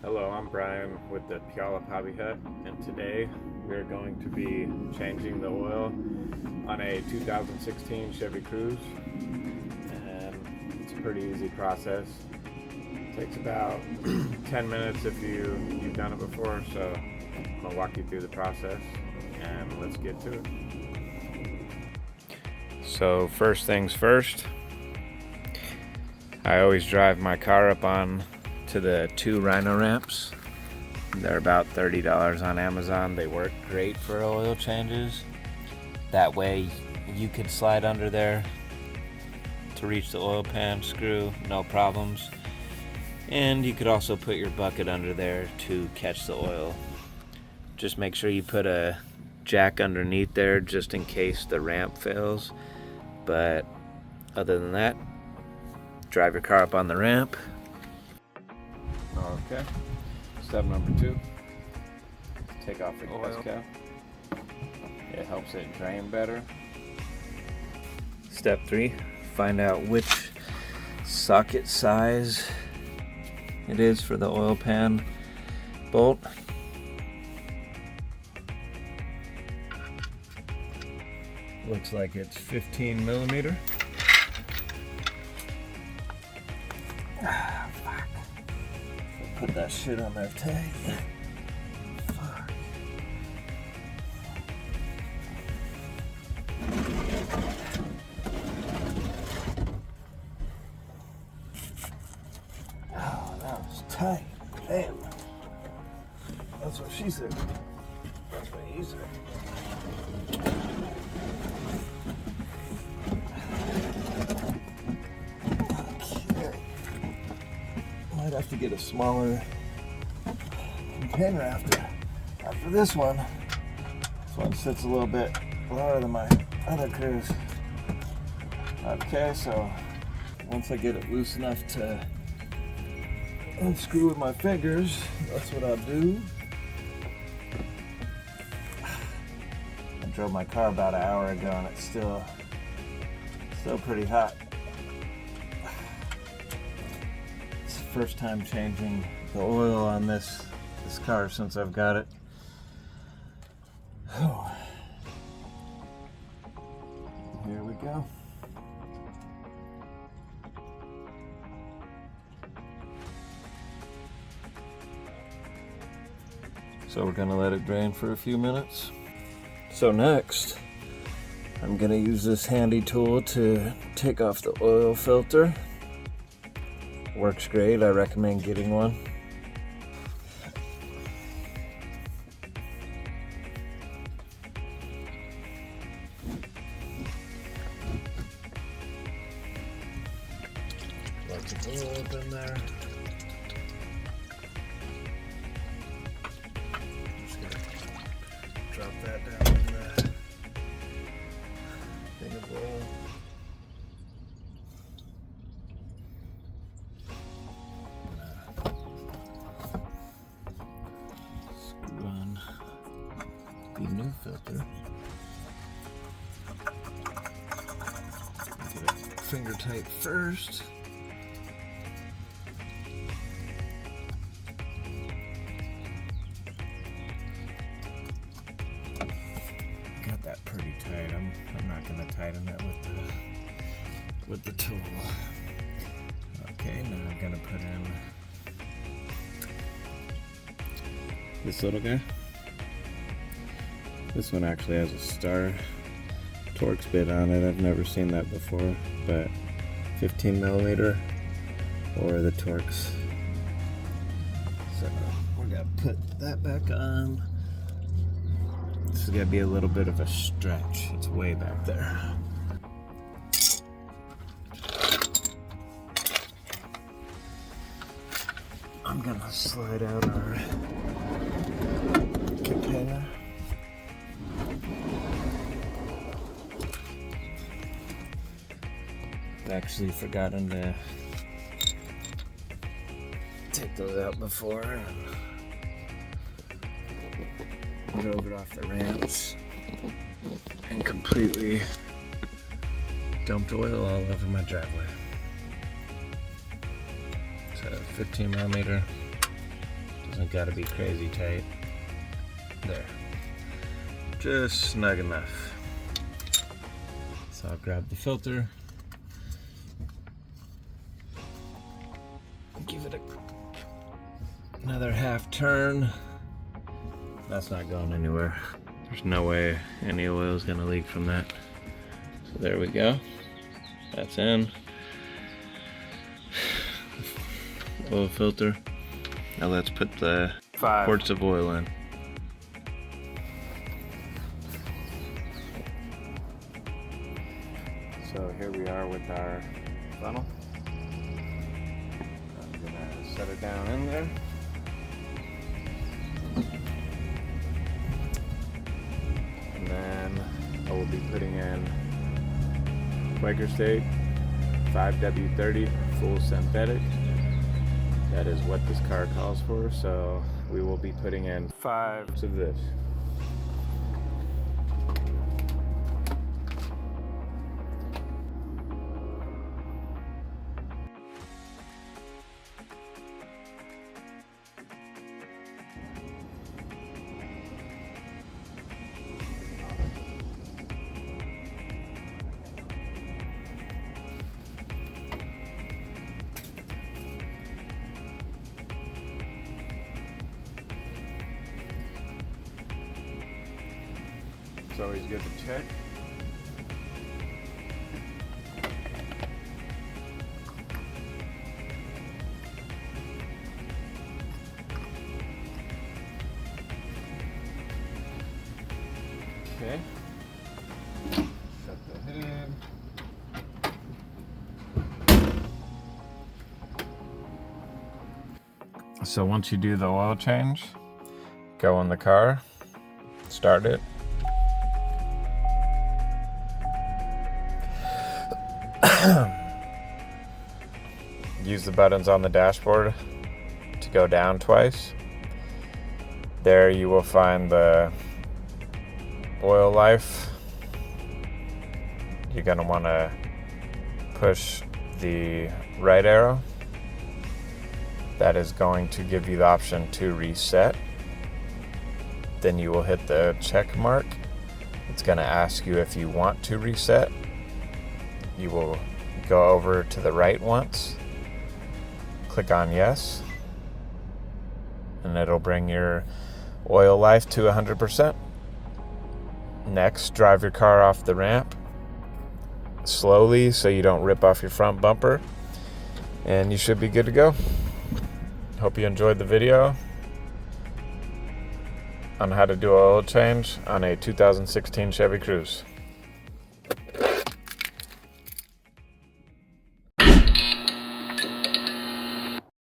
Hello, I'm Brian with the Puyallup Hobby Hut, and today we're going to be changing the oil on a 2016 Chevy Cruze, and it's a pretty easy process. It takes about 10 minutes if you've done it before, so I'm going to walk you through the process, and let's get to it. So first things first, I always drive my car up on to the 2 Rhino ramps. They're about $30 on Amazon. They work great for oil changes. That way you could slide under there to reach the oil pan screw, no problems. And you could also put your bucket under there to catch the oil. Just make sure you put a jack underneath there just in case the ramp fails. But other than that, drive your car up on the ramp. Okay, step number 2, take off the gas cap. It helps it drain better. Step 3, find out which socket size it is for the oil pan bolt. Looks like it's 15 millimeter. Put that shit on their tag. Fuck. Oh, that was tight. Damn. That's what she said. That's what he said. Might have to get a smaller container after this one. This one sits a little bit lower than my other Cruze. Okay, so once I get it loose enough to unscrew with my fingers, that's what I'll do. I drove my car about an hour ago and it's still pretty hot. First time changing the oil on this car since I've got it. Oh. Here we go. So we're gonna let it drain for a few minutes. So next, I'm gonna use this handy tool to take off the oil filter. Works great. I recommend getting one. Let the oil up in there. Just gonna drop that down in the thing of oil. The new filter. Get it finger tight first. Got that pretty tight. I'm not gonna tighten it with the tool. Okay, now I'm gonna put in this little guy. This one actually has a star Torx bit on it. I've never seen that before, but 15 millimeter or the Torx. So we're gonna put that back on. This is gonna be a little bit of a stretch. It's way back there. I'm gonna slide out our container. Actually forgotten to take those out before and drove it off the ramps and completely dumped oil all over my driveway. So 15 millimeter Doesn't gotta be crazy tight. There. Just snug enough. So I'll grab the filter. Give it another half turn. That's not going anywhere. There's no way any oil is gonna leak from that. So there we go. That's in. Oil filter. Now let's put the 5 quarts of oil in. So here we are with our funnel. I'm gonna set it down in there. And then I will be putting in Quaker State 5W30 full synthetic. That is what this car calls for, so we will be putting in 5 of this. It's always good to check. Okay. Set the hood. So once you do the oil change, go in the car, start it. Use the buttons on the dashboard to go down twice. There you will find the oil life. You're going to want to push the right arrow. That is going to give you the option to reset. Then you will hit the check mark. It's going to ask you if you want to reset. You will go over to the right once, click on yes, and it'll bring your oil life to 100%. Next, drive your car off the ramp slowly so you don't rip off your front bumper, and you should be good to go. Hope you enjoyed the video on how to do an oil change on a 2016 Chevy Cruze.